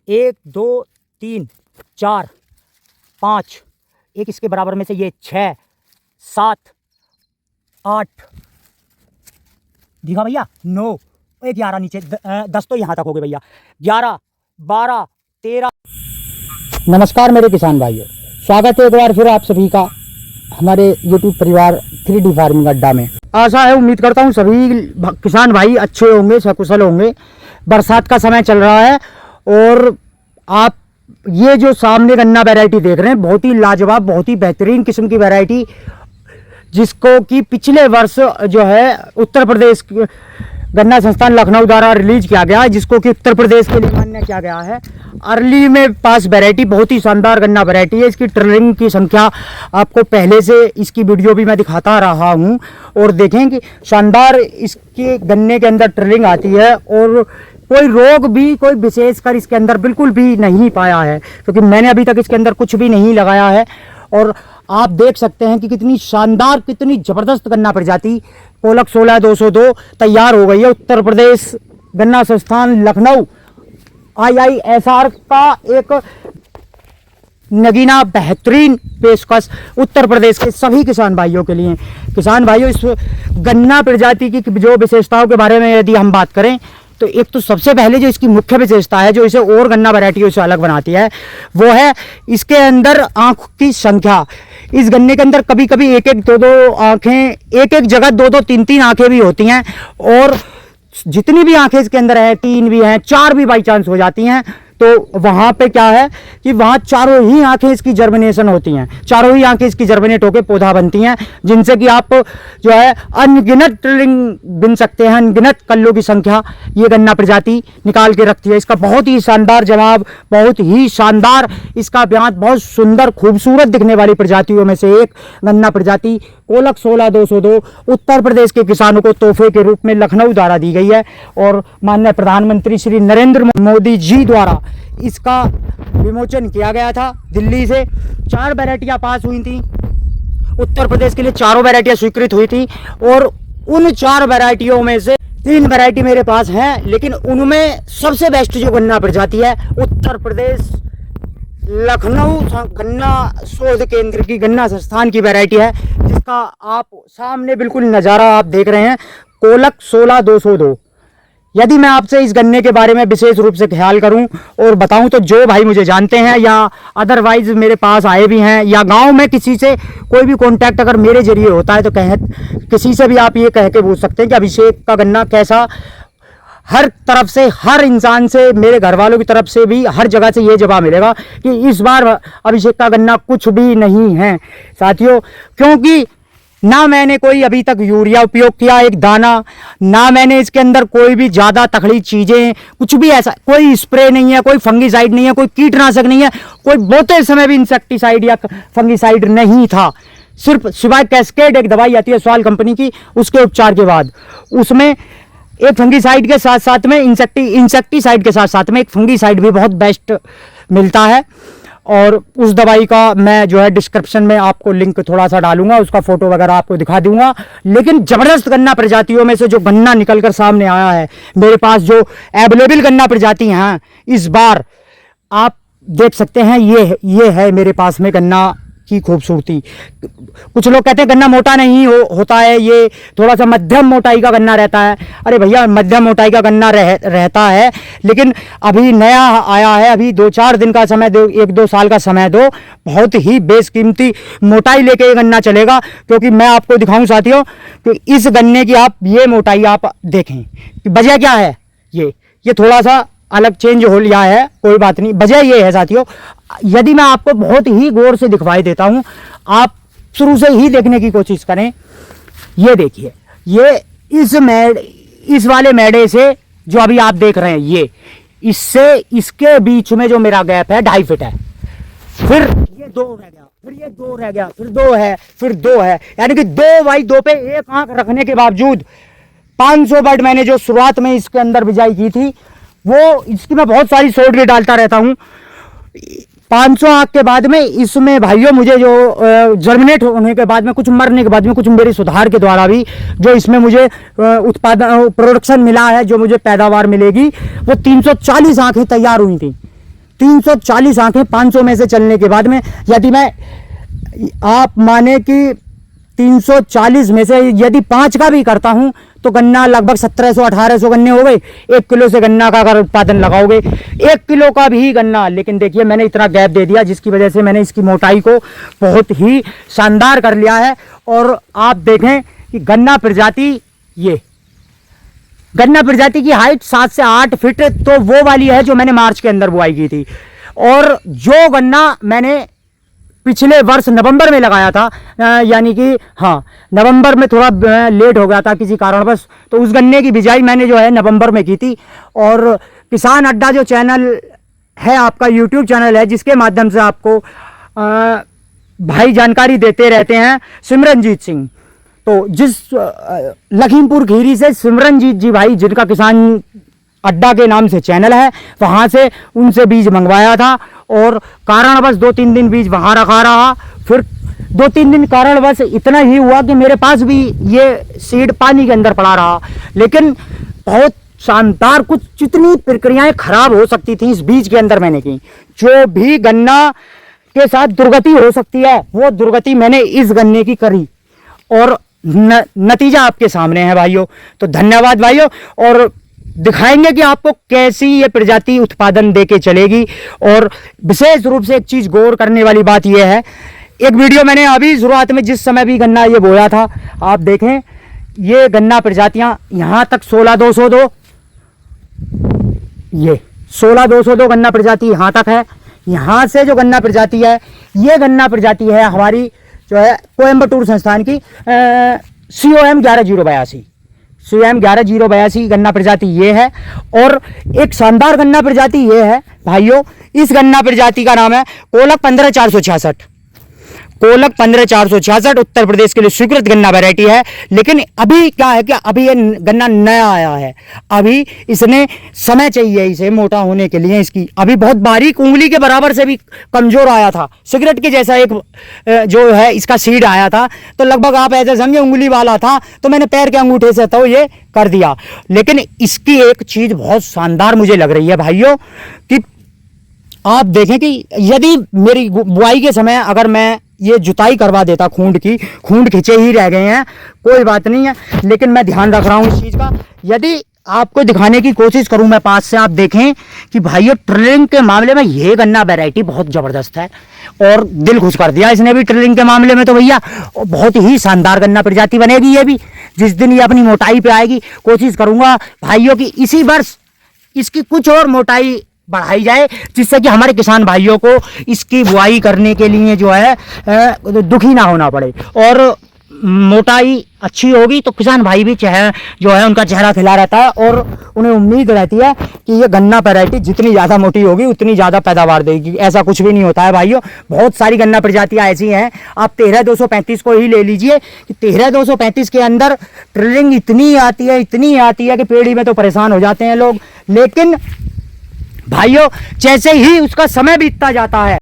1 2 3 4 5, एक इसके बराबर में से ये 6 7 8 दिखा भैया 9, 11 नीचे 10 तो यहाँ तक हो गए भैया, 11 12 13। नमस्कार मेरे किसान भाइयों, स्वागत है एक बार फिर आप सभी का हमारे YouTube परिवार 3D फार्मिंग अड्डा में। आशा है, उम्मीद करता हूँ सभी किसान भाई अच्छे होंगे, सकुशल होंगे। बरसात का समय चल रहा है और आप ये जो सामने गन्ना वैरायटी देख रहे हैं, बहुत ही लाजवाब, बहुत ही बेहतरीन किस्म की वैरायटी, जिसको कि पिछले वर्ष जो है उत्तर प्रदेश गन्ना संस्थान लखनऊ द्वारा रिलीज किया गया है, जिसको कि उत्तर प्रदेश के लिए मान्य किया गया है। अर्ली में पास वैरायटी, बहुत ही शानदार गन्ना वैरायटी है। इसकी ट्रिलिंग की संख्या आपको पहले से इसकी वीडियो भी मैं दिखाता रहा हूं और देखें कि शानदार इसके गन्ने के अंदर ट्रिलिंग आती है और कोई रोग भी, कोई विशेषकर इसके अंदर बिल्कुल भी नहीं पाया है, क्योंकि मैंने अभी तक इसके अंदर कुछ भी नहीं लगाया है। और आप देख सकते हैं कि कितनी शानदार, कितनी ज़बरदस्त गन्ना प्रजाति कोलक 16202 तैयार हो गई है। उत्तर प्रदेश गन्ना संस्थान लखनऊ IISR का एक नगीना बेहतरीन पेशकश उत्तर प्रदेश के सभी किसान भाइयों के लिए। किसान भाइयों, इस गन्ना प्रजाति की जो विशेषताओं के बारे में यदि हम बात करें तो एक तो सबसे पहले जो इसकी मुख्य विशेषता है, जो इसे और गन्ना वैरायटियों से अलग बनाती है, वो है इसके अंदर आंख की संख्या। इस गन्ने के अंदर कभी कभी एक एक दो दो आंखें, एक एक जगह दो दो तीन तीन आंखें भी होती हैं, और जितनी भी आंखें इसके अंदर है, 3 भी हैं, 4 भी बाई चांस हो जाती हैं, तो वहाँ पे क्या है कि वहाँ चारों ही आंखें इसकी जर्मिनेशन होती हैं, चारों ही आंखें इसकी जर्मिनेट होकर पौधा बनती हैं, जिनसे कि आप जो है अनगिनत ट्रिलिंग बिन सकते हैं, अनगिनत कल्लों की संख्या ये गन्ना प्रजाति निकाल के रखती है। इसका बहुत ही शानदार जवाब, बहुत ही शानदार इसका ब्यात, बहुत सुंदर खूबसूरत दिखने वाली प्रजातियों में से एक गन्ना प्रजाति कोलक 16202 उत्तर प्रदेश के किसानों को तोहफे के रूप में लखनऊ द्वारा दी गई है। और माननीय प्रधानमंत्री श्री नरेंद्र मोदी जी द्वारा इसका विमोचन किया गया था। दिल्ली से 4 वैरायटियां पास हुई थी, उत्तर प्रदेश के लिए चारों वैरायटियां स्वीकृत हुई थी, और उन 4 वैरायटियों में से 3 वैरायटी मेरे पास हैं, लेकिन उनमें सबसे बेस्ट जो गन्ना प्रजाति है उत्तर प्रदेश लखनऊ गन्ना शोध केंद्र की गन्ना संस्थान की वैरायटी है, जिसका आप सामने बिल्कुल नज़ारा आप देख रहे हैं, कोलक 16202। यदि मैं आपसे इस गन्ने के बारे में विशेष रूप से ख्याल करूं और बताऊं, तो जो भाई मुझे जानते हैं या अदरवाइज मेरे पास आए भी हैं, या गांव में किसी से कोई भी कांटेक्ट अगर मेरे जरिए होता है, तो किसी से भी आप ये कह के पूछ सकते हैं कि अभिषेक का गन्ना कैसा। हर तरफ से, हर इंसान से, मेरे घर वालों की तरफ से भी, हर जगह से ये जवाब मिलेगा कि इस बार अभिषेक का गन्ना कुछ भी नहीं है साथियों, क्योंकि ना मैंने कोई अभी तक यूरिया उपयोग किया एक दाना, ना मैंने इसके अंदर कोई भी ज़्यादा तकड़ी चीज़ें, कुछ भी ऐसा, कोई स्प्रे नहीं है, कोई फंगीसाइड नहीं है, कोई कीटनाशक नहीं है, कोई बोते समय भी इंसेक्टिसाइड या फंगीसाइड नहीं था। सिर्फ सिवाय कैस्केड एक दवाई आती है सॉल कंपनी की, उसके उपचार के बाद उसमें एक फंगीसाइड के साथ साथ में इंसेक्टिसाइड के साथ साथ में एक फंगीसाइड भी बहुत बेस्ट मिलता है, और उस दवाई का मैं जो है डिस्क्रिप्शन में आपको लिंक थोड़ा सा डालूंगा, उसका फोटो वगैरह आपको दिखा दूंगा। लेकिन ज़बरदस्त गन्ना प्रजातियों में से जो गन्ना निकल कर सामने आया है, मेरे पास जो अवेलेबल गन्ना प्रजाति हैं इस बार, आप देख सकते हैं, ये है मेरे पास में गन्ना की खूबसूरती। कुछ लोग कहते हैं गन्ना मोटा नहीं होता है, ये थोड़ा सा मध्यम मोटाई का गन्ना रहता है। अरे भैया, मध्यम मोटाई का गन्ना रहता है, लेकिन अभी नया आया है, अभी 2-4 दिन का समय दो, 1-2 साल का समय दो, बहुत ही बेशकीमती मोटाई लेके ये गन्ना चलेगा। क्योंकि मैं आपको दिखाऊं साथियों कि इस गन्ने की आप ये मोटाई आप देखें कि वजह क्या है। ये थोड़ा सा अलग चेंज हो लिया है, कोई बात नहीं, वजह ये है साथियों। यदि मैं आपको बहुत ही गौर से दिखवाई देता हूं, आप शुरू से ही देखने की कोशिश करें। ये देखिए, ये इस वाले मेढ़े से जो अभी आप देख रहे हैं, ये इससे इसके बीच में जो मेरा गैप है 2.5 फीट है, फिर ये 2 रह गया, फिर ये 2 रह गया, फिर 2 है, फिर 2 है, यानी कि 2x2 पे एक आंख रखने के बावजूद 500 बर्ड मैंने जो शुरुआत में इसके अंदर बिजाई की थी, वो इसकी मैं बहुत सारी शॉर्ट भी डालता रहता हूँ। 500 आंख के बाद में इसमें भाइयों मुझे जो जर्मिनेट होने के बाद में, कुछ मरने के बाद में, कुछ मेरे सुधार के द्वारा भी जो इसमें मुझे उत्पादन प्रोडक्शन मिला है, जो मुझे पैदावार मिलेगी, वो 340 आंखें तैयार हुई थी। 340 आंखें 500 में से चलने के बाद में, यदि मैं, आप माने कि 340 में से यदि 5 का भी करता हूं तो गन्ना लगभग 1700-1800 गन्ने हो गए। 1 किलो से गन्ना का अगर उत्पादन लगाओगे, 1 किलो का भी गन्ना। लेकिन देखिए मैंने इतना गैप दे दिया जिसकी वजह से मैंने इसकी मोटाई को बहुत ही शानदार कर लिया है। और आप देखें कि गन्ना प्रजाति, ये गन्ना प्रजाति की हाइट 7 से 8 फीट तो वो वाली है जो मैंने मार्च के अंदर बुआई की थी। और जो गन्ना मैंने पिछले वर्ष नवंबर में लगाया था, यानी कि हाँ नवंबर में थोड़ा लेट हो गया था किसी कारणवश, तो उस गन्ने की बिजाई मैंने जो है नवंबर में की थी। और किसान अड्डा जो चैनल है आपका, यूट्यूब चैनल है, जिसके माध्यम से आपको भाई जानकारी देते रहते हैं, सिमरनजीत सिंह, तो जिस लखीमपुर खीरी से सिमरनजीत जी भाई, जिनका किसान अड्डा के नाम से चैनल है, वहाँ से उनसे बीज मंगवाया था। और कारणवश 2-3 दिन बीज वहाँ रखा रहा, फिर 2-3 दिन कारणवश इतना ही हुआ कि मेरे पास भी ये सीड पानी के अंदर पड़ा रहा। लेकिन बहुत शानदार, कुछ जितनी प्रक्रियाएं खराब हो सकती थी इस बीज के अंदर मैंने की। जो भी गन्ना के साथ दुर्गति हो सकती है वो दुर्गति मैंने इस गन्ने की करी, और नतीजा आपके सामने है भाइयों। तो धन्यवाद भाइयों, और दिखाएंगे कि आपको कैसी ये प्रजाति उत्पादन देके चलेगी। और विशेष रूप से एक चीज गौर करने वाली बात यह है, एक वीडियो मैंने अभी शुरुआत में जिस समय भी गन्ना ये बोया था, आप देखें ये गन्ना प्रजातियां यहां तक 16202, ये 16202 गन्ना प्रजाति यहां तक है। यहां से जो गन्ना प्रजाति है, ये गन्ना प्रजाति है हमारी जो है कोयम्बटूर संस्थान की COM 11082, COM 11082 गन्ना प्रजाति ये है। और एक शानदार गन्ना प्रजाति ये है भाइयों, इस गन्ना प्रजाति का नाम है कोलक 15466। कोलक 15466 उत्तर प्रदेश के लिए स्वीकृत गन्ना वैरायटी है। लेकिन अभी क्या है कि अभी ये गन्ना नया आया है, अभी इसने समय चाहिए इसे मोटा होने के लिए। इसकी अभी बहुत बारीक, उंगली के बराबर से भी कमजोर आया था, सिगरेट के जैसा एक जो है इसका सीड आया था, तो लगभग आप ऐसे समझे उंगली वाला था, तो मैंने पैर के अंगूठे से तो ये कर दिया। लेकिन इसकी एक चीज बहुत शानदार मुझे लग रही है भाइयों, कि आप देखें कि यदि मेरी बुआई के समय अगर मैं ये जुताई करवा देता, खूंड खिंचे ही रह गए हैं, कोई बात नहीं है, लेकिन मैं ध्यान रख रहा हूं इस चीज का। यदि आपको दिखाने की कोशिश करूं मैं पास से, आप देखें कि भाइयों ट्रिलिंग के मामले में ये गन्ना वैरायटी बहुत जबरदस्त है, और दिल खुश कर दिया इसने भी ट्रिलिंग के मामले में। तो भैया बहुत ही शानदार गन्ना प्रजाति बनेगी ये भी। जिस दिन ये अपनी मोटाई पे आएगी, कोशिश करूंगा भाइयों की इसी वर्ष इसकी कुछ और मोटाई बढ़ाई जाए, जिससे कि हमारे किसान भाइयों को इसकी बुआई करने के लिए जो है दुखी ना होना पड़े। और मोटाई अच्छी होगी तो किसान भाई भी जो है उनका चेहरा खिला रहता है, और उन्हें उम्मीद रहती है कि ये गन्ना वैरायटी जितनी ज़्यादा मोटी होगी उतनी ज़्यादा पैदावार देगी। ऐसा कुछ भी नहीं होता है भाइयों, बहुत सारी गन्ना प्रजातियाँ ऐसी हैं। आप 13235 को ही ले लीजिए कि 13235 के अंदर ट्रिलिंग इतनी आती है कि पेड़ी में तो परेशान हो जाते हैं लोग। लेकिन भाइयों जैसे ही उसका समय बीतता जाता है,